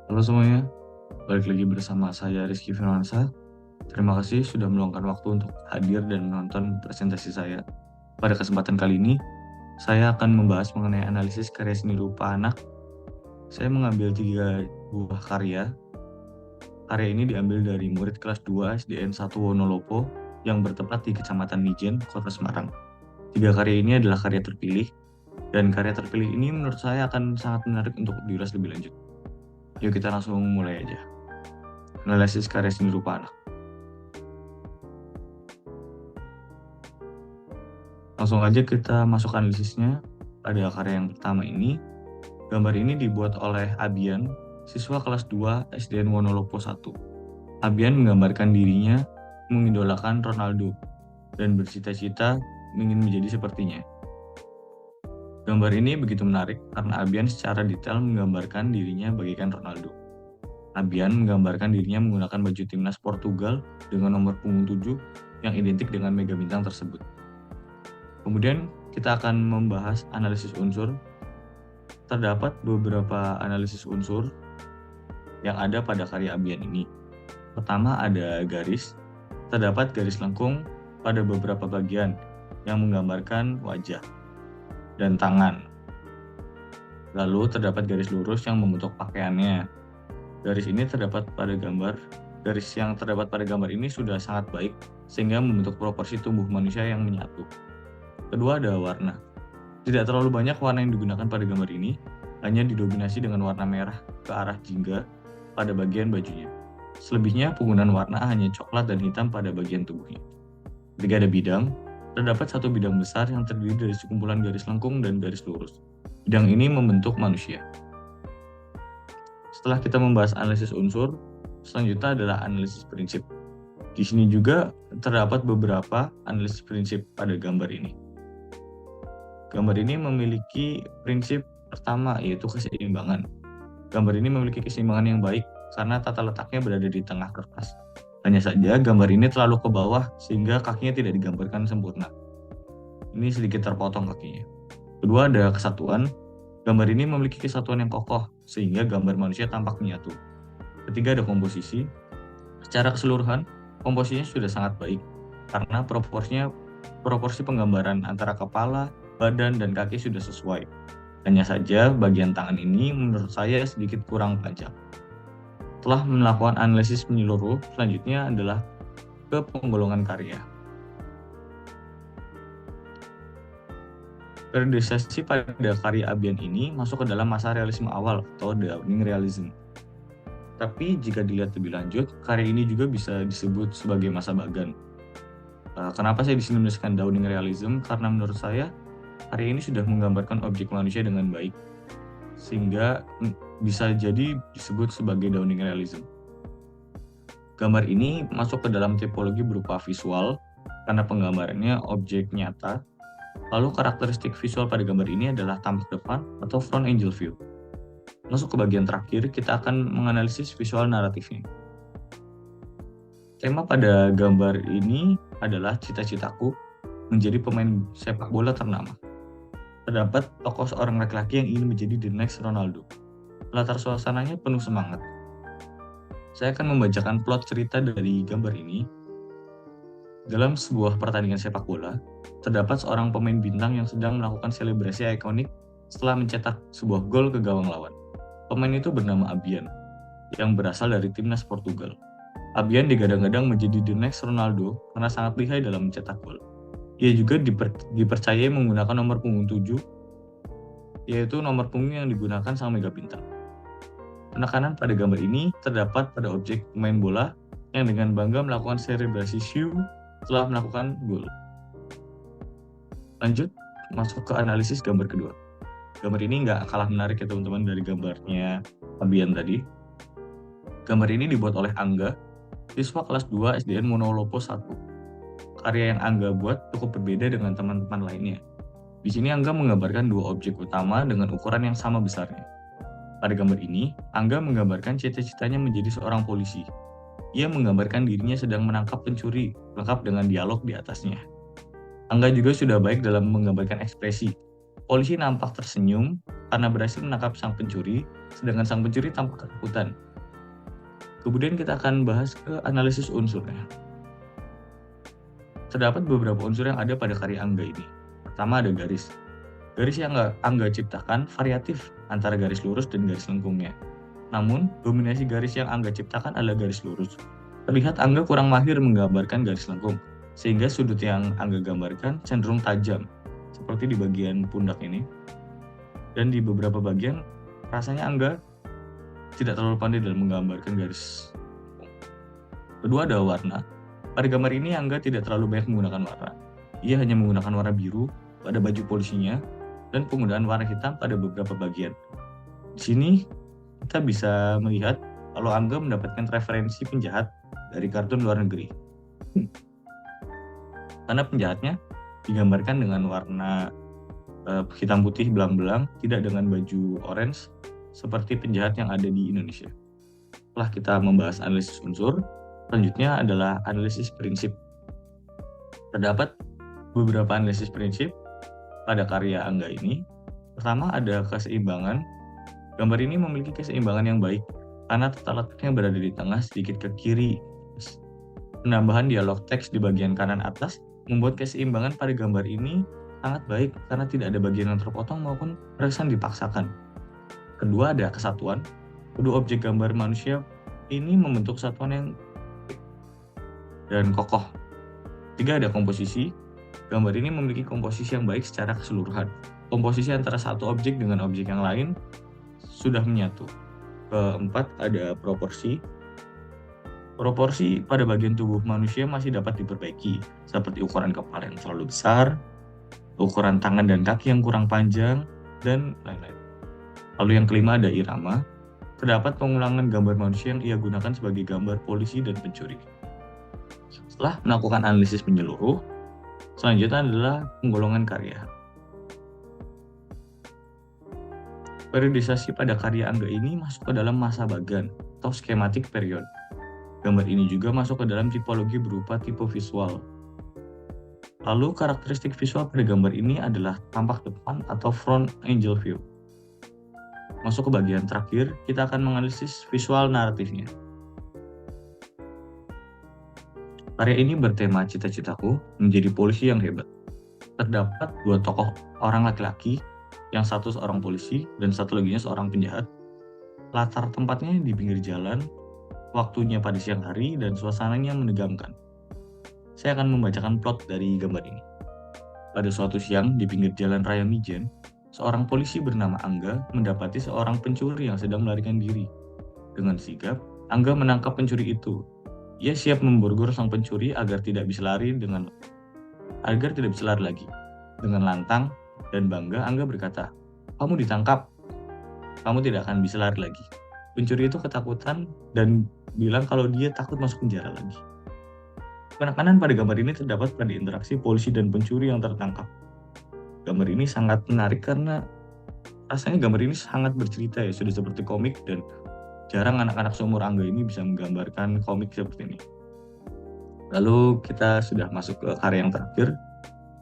Halo semuanya, balik lagi bersama saya Rizky Firmansyah. Terima kasih sudah meluangkan waktu untuk hadir dan menonton presentasi saya. Pada kesempatan kali ini, saya akan membahas mengenai analisis karya seni rupa anak. Saya mengambil 3 buah karya. Karya ini diambil dari murid kelas 2 SDN 1 Wonolopo yang bertempat di Kecamatan Mijen, Kota Semarang. 3 karya ini adalah karya terpilih, dan karya terpilih ini menurut saya akan sangat menarik untuk diulas lebih lanjut. Yuk kita langsung mulai aja. Analisis karya seni rupa anak. Langsung aja kita masuk analisisnya. Pada karya yang pertama ini, gambar ini dibuat oleh Abian, siswa kelas 2 SDN Wonolopo 1. Abian menggambarkan dirinya mengidolakan Ronaldo dan bercita-cita ingin menjadi sepertinya. Gambar ini begitu menarik karena Abian secara detail menggambarkan dirinya bagaikan Ronaldo. Abian menggambarkan dirinya menggunakan baju timnas Portugal dengan nomor punggung 7 yang identik dengan mega bintang tersebut. Kemudian kita akan membahas analisis unsur. Terdapat beberapa analisis unsur yang ada pada karya Abian ini. Pertama ada garis. Terdapat garis lengkung pada beberapa bagian yang menggambarkan wajah dan tangan. Lalu terdapat garis lurus yang membentuk pakaiannya. Garis yang terdapat pada gambar ini sudah sangat baik sehingga membentuk proporsi tubuh manusia yang menyatu. Kedua ada warna. Tidak terlalu banyak warna yang digunakan pada gambar ini, hanya didominasi dengan warna merah ke arah jingga pada bagian bajunya. Selebihnya penggunaan warna hanya coklat dan hitam pada bagian tubuhnya. Ketiga ada bidang. Terdapat satu bidang besar yang terdiri dari sekumpulan garis lengkung dan garis lurus. Bidang ini membentuk manusia. Setelah kita membahas analisis unsur, selanjutnya adalah analisis prinsip. Di sini juga terdapat beberapa analisis prinsip pada gambar ini. Gambar ini memiliki prinsip pertama, yaitu keseimbangan. Gambar ini memiliki keseimbangan yang baik karena tata letaknya berada di tengah kertas. Hanya saja gambar ini terlalu ke bawah sehingga kakinya tidak digambarkan sempurna. Ini sedikit terpotong kakinya. Kedua ada kesatuan. Gambar ini memiliki kesatuan yang kokoh sehingga gambar manusia tampak menyatu. Ketiga ada komposisi. Secara keseluruhan, komposisinya sudah sangat baik karena proporsi penggambaran antara kepala, badan, dan kaki sudah sesuai. Hanya saja bagian tangan ini menurut saya sedikit kurang panjang. Setelah melakukan analisis menyeluruh, selanjutnya adalah ke penggolongan karya. Periodisasi pada karya Abian ini masuk ke dalam masa realisme awal atau Dawning Realism. Tapi jika dilihat lebih lanjut, karya ini juga bisa disebut sebagai masa Bagan. Kenapa saya di sini menuliskan Dawning Realism? Karena menurut saya karya ini sudah menggambarkan objek manusia dengan baik, sehingga bisa jadi disebut sebagai Dawning Realism. Gambar ini masuk ke dalam tipologi berupa visual karena penggambarannya objek nyata. Lalu karakteristik visual pada gambar ini adalah tampak depan atau front angle view. Masuk ke bagian terakhir, kita akan menganalisis visual naratifnya. Tema pada gambar ini adalah cita-citaku menjadi pemain sepak bola ternama. Terdapat tokoh seorang laki-laki yang ingin menjadi the next Ronaldo. Latar suasananya penuh semangat. Saya akan membacakan plot cerita dari gambar ini. Dalam sebuah pertandingan sepak bola, terdapat seorang pemain bintang yang sedang melakukan selebrasi ikonik setelah mencetak sebuah gol ke gawang lawan. Pemain itu bernama Abian, yang berasal dari timnas Portugal. Abian digadang-gadang menjadi the next Ronaldo karena sangat lihai dalam mencetak gol. Ia juga dipercayai menggunakan nomor punggung 7, yaitu nomor punggung yang digunakan sang mega bintang. Penekanan pada gambar ini terdapat pada objek pemain bola yang dengan bangga melakukan selebrasi shoe setelah melakukan gol. Lanjut, masuk ke analisis gambar kedua. Gambar ini nggak kalah menarik ya teman-teman dari gambarnya Abian tadi. Gambar ini dibuat oleh Angga, siswa kelas 2 SDN Wonolopo 1. Karya yang Angga buat cukup berbeda dengan teman-teman lainnya. Di sini Angga menggambarkan dua objek utama dengan ukuran yang sama besarnya. Pada gambar ini, Angga menggambarkan cita-citanya menjadi seorang polisi. Ia menggambarkan dirinya sedang menangkap pencuri, lengkap dengan dialog di atasnya. Angga juga sudah baik dalam menggambarkan ekspresi. Polisi nampak tersenyum karena berhasil menangkap sang pencuri, sedangkan sang pencuri tampak ketakutan. Kemudian kita akan bahas ke analisis unsurnya. Terdapat beberapa unsur yang ada pada karya Angga ini. Pertama ada garis. Garis yang Angga ciptakan variatif antara garis lurus dan garis lengkungnya. Namun, dominasi garis yang Angga ciptakan adalah garis lurus. Terlihat Angga kurang mahir menggambarkan garis lengkung, sehingga sudut yang Angga gambarkan cenderung tajam, seperti di bagian pundak ini. Dan di beberapa bagian, rasanya Angga tidak terlalu pandai dalam menggambarkan garis. Kedua ada warna. Pada gambar ini Angga tidak terlalu banyak menggunakan warna. Ia hanya menggunakan warna biru pada baju polisinya dan penggunaan warna hitam pada beberapa bagian. Di sini kita bisa melihat kalau Angga mendapatkan referensi penjahat dari kartun luar negeri. Karena penjahatnya digambarkan dengan warna hitam putih belang-belang, tidak dengan baju orange seperti penjahat yang ada di Indonesia. Setelah kita membahas analisis unsur, selanjutnya adalah analisis prinsip. Terdapat beberapa analisis prinsip pada karya Angga ini. Pertama ada keseimbangan. Gambar ini memiliki keseimbangan yang baik karena tata letaknya berada di tengah sedikit ke kiri. Penambahan dialog teks di bagian kanan atas membuat keseimbangan pada gambar ini sangat baik karena tidak ada bagian yang terpotong maupun terkesan dipaksakan. Kedua ada kesatuan. Kedua objek gambar manusia ini membentuk satuan yang dan kokoh. Tiga ada komposisi. Gambar ini memiliki komposisi yang baik secara keseluruhan. Komposisi antara satu objek dengan objek yang lain sudah menyatu. Keempat ada proporsi. Proporsi pada bagian tubuh manusia masih dapat diperbaiki, seperti ukuran kepala yang terlalu besar, ukuran tangan dan kaki yang kurang panjang, dan lain-lain. Lalu yang kelima ada irama. Terdapat pengulangan gambar manusia yang ia gunakan sebagai gambar polisi dan pencuri. Setelah melakukan analisis menyeluruh, selanjutnya adalah penggolongan karya. Periodisasi pada karya Angga ini masuk ke dalam masa bagan atau skematik period. Gambar ini juga masuk ke dalam tipologi berupa tipe visual. Lalu karakteristik visual pada gambar ini adalah tampak depan atau front angle view. Masuk ke bagian terakhir, kita akan menganalisis visual naratifnya. Karya ini bertema cita-citaku menjadi polisi yang hebat. Terdapat dua tokoh orang laki-laki, yang satu seorang polisi dan satu laginya seorang penjahat. Latar tempatnya di pinggir jalan, waktunya pada siang hari, dan suasananya menegangkan. Saya akan membacakan plot dari gambar ini. Pada suatu siang di pinggir jalan raya Mijen, seorang polisi bernama Angga mendapati seorang pencuri yang sedang melarikan diri. Dengan sigap, Angga menangkap pencuri itu. Ia siap memborgol sang pencuri agar tidak bisa lari lagi. Dengan lantang dan bangga, Angga berkata, "Kamu ditangkap. Kamu tidak akan bisa lari lagi." Pencuri itu ketakutan dan bilang kalau dia takut masuk penjara lagi. Penekanan pada gambar ini terdapat pada interaksi polisi dan pencuri yang tertangkap. Gambar ini sangat menarik karena rasanya gambar ini sangat bercerita ya, sudah seperti komik, dan jarang anak-anak seumur Angga ini bisa menggambarkan komik seperti ini. Lalu kita sudah masuk ke karya yang terakhir.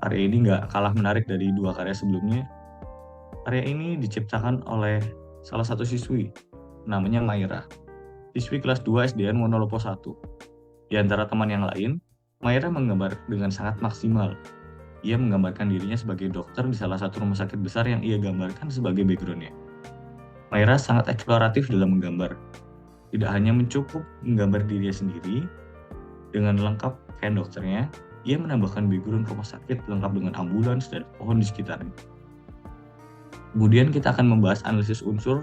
Karya ini nggak kalah menarik dari dua karya sebelumnya. Karya ini diciptakan oleh salah satu siswi, namanya Maira. Siswi kelas 2 SDN Wonolopo 1. Di antara teman yang lain, Maira menggambar dengan sangat maksimal. Ia menggambarkan dirinya sebagai dokter di salah satu rumah sakit besar yang ia gambarkan sebagai background-nya. Maira sangat eksploratif dalam menggambar. Tidak hanya mencukup menggambar dirinya sendiri, dengan lengkap kain dokternya, ia menambahkan background rumah sakit lengkap dengan ambulans dan pohon di sekitarnya. Kemudian kita akan membahas analisis unsur.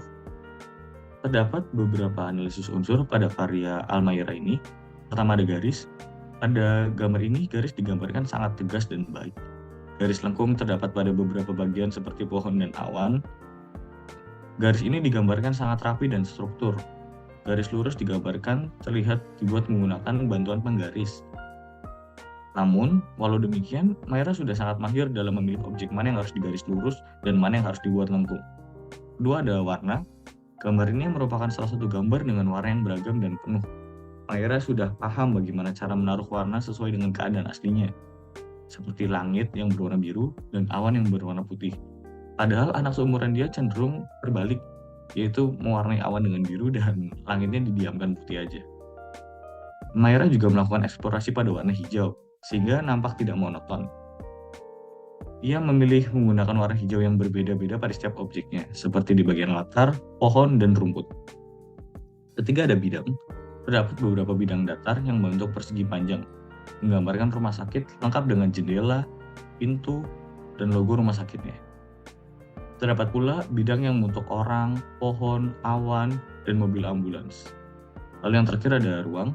Terdapat beberapa analisis unsur pada karya Almaira ini. Pertama ada garis. Pada gambar ini, garis digambarkan sangat tegas dan baik. Garis lengkung terdapat pada beberapa bagian seperti pohon dan awan. Garis ini digambarkan sangat rapi dan struktur. Garis lurus digambarkan terlihat dibuat menggunakan bantuan penggaris. Namun, walau demikian, Maira sudah sangat mahir dalam memilih objek mana yang harus digaris lurus dan mana yang harus dibuat lengkung. Kedua ada warna. Gambar ini merupakan salah satu gambar dengan warna yang beragam dan penuh. Maira sudah paham bagaimana cara menaruh warna sesuai dengan keadaan aslinya, seperti langit yang berwarna biru dan awan yang berwarna putih. Padahal anak seumuran dia cenderung berbalik, yaitu mewarnai awan dengan biru dan langitnya didiamkan putih aja. Mayra juga melakukan eksplorasi pada warna hijau, sehingga nampak tidak monoton. Ia memilih menggunakan warna hijau yang berbeda-beda pada setiap objeknya, seperti di bagian latar, pohon, dan rumput. Ketiga ada bidang, terdapat beberapa bidang datar yang membentuk persegi panjang, menggambarkan rumah sakit lengkap dengan jendela, pintu, dan logo rumah sakitnya. Terdapat pula bidang yang membentuk orang, pohon, awan, dan mobil ambulans. Lalu yang terakhir ada ruang.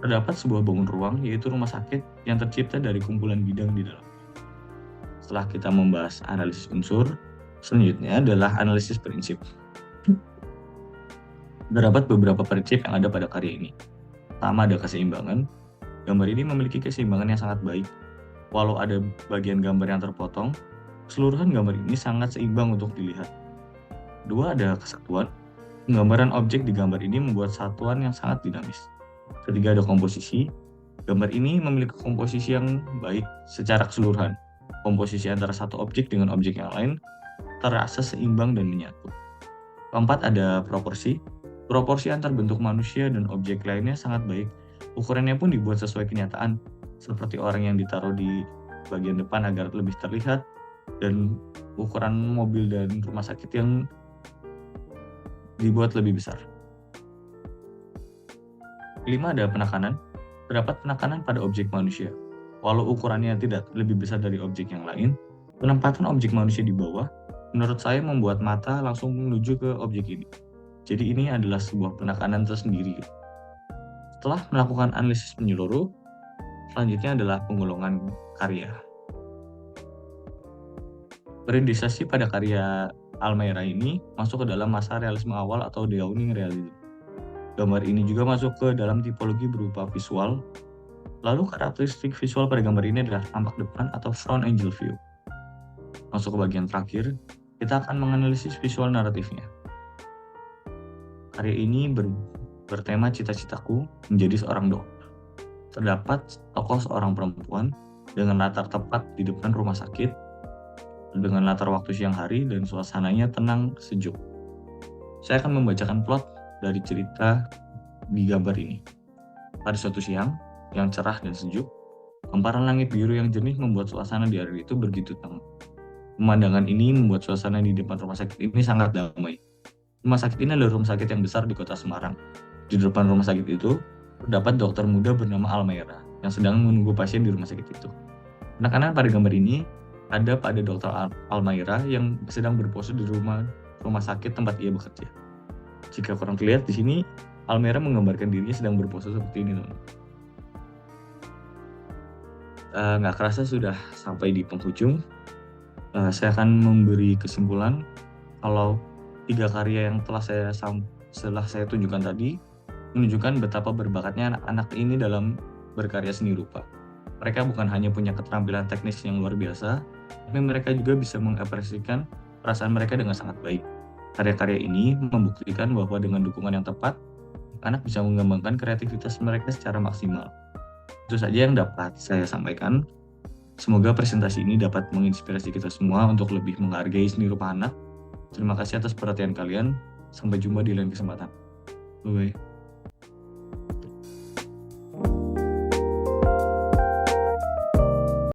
Terdapat sebuah bangun ruang, yaitu rumah sakit yang tercipta dari kumpulan bidang di dalam. Setelah kita membahas analisis unsur, selanjutnya adalah analisis prinsip. Terdapat beberapa prinsip yang ada pada karya ini. Pertama ada keseimbangan. Gambar ini memiliki keseimbangan yang sangat baik. Walau ada bagian gambar yang terpotong, keseluruhan gambar ini sangat seimbang untuk dilihat. Dua ada kesatuan. Penggambaran objek di gambar ini membuat satuan yang sangat dinamis. Ketiga ada komposisi. Gambar ini memiliki komposisi yang baik secara keseluruhan. Komposisi antara satu objek dengan objek yang lain terasa seimbang dan menyatu. Keempat ada proporsi. Proporsi antar bentuk manusia dan objek lainnya sangat baik. Ukurannya pun dibuat sesuai kenyataan, seperti orang yang ditaruh di bagian depan agar lebih terlihat, dan ukuran mobil dan rumah sakit yang dibuat lebih besar. Kelima ada penekanan. Terdapat penekanan pada objek manusia. Walau ukurannya tidak lebih besar dari objek yang lain, penempatan objek manusia di bawah menurut saya membuat mata langsung menuju ke objek ini. Jadi ini adalah sebuah penekanan tersendiri. Setelah melakukan analisis menyeluruh, selanjutnya adalah penggolongan karya. Periodisasi pada karya Almayra ini masuk ke dalam masa realisme awal atau dawning realism. Gambar ini juga masuk ke dalam tipologi berupa visual. Lalu karakteristik visual pada gambar ini adalah tampak depan atau front angle view. Masuk ke bagian terakhir, kita akan menganalisis visual naratifnya. Karya ini bertema cita-citaku menjadi seorang dokter. Terdapat tokoh seorang perempuan dengan latar tepat di depan rumah sakit, dengan latar waktu siang hari dan suasananya tenang sejuk. Saya akan membacakan plot dari cerita di gambar ini. Pada suatu siang yang cerah dan sejuk, hamparan langit biru yang jernih membuat suasana di hari itu begitu tenang. Pemandangan ini membuat suasana di depan rumah sakit ini sangat damai. Rumah sakit ini adalah rumah sakit yang besar di kota Semarang. Di depan rumah sakit itu, terdapat dokter muda bernama Almayra yang sedang menunggu pasien di rumah sakit itu. Penekanan pada gambar ini ada pada dokter Almayra yang sedang berpose di rumah sakit tempat ia bekerja. Jika kurang terlihat di sini, Almayra menggambarkan dirinya sedang berpose seperti ini, teman. Nggak kerasa sudah sampai di penghujung. Saya akan memberi kesimpulan kalau 3 karya yang setelah saya tunjukkan tadi menunjukkan betapa berbakatnya anak-anak ini dalam berkarya seni rupa. Mereka bukan hanya punya keterampilan teknis yang luar biasa, tapi mereka juga bisa mengekspresikan perasaan mereka dengan sangat baik. Karya-karya ini membuktikan bahwa dengan dukungan yang tepat, anak bisa mengembangkan kreativitas mereka secara maksimal. Itu saja yang dapat saya sampaikan. Semoga presentasi ini dapat menginspirasi kita semua untuk lebih menghargai seni rupa anak. Terima kasih atas perhatian kalian. Sampai jumpa di lain kesempatan. Bye-bye.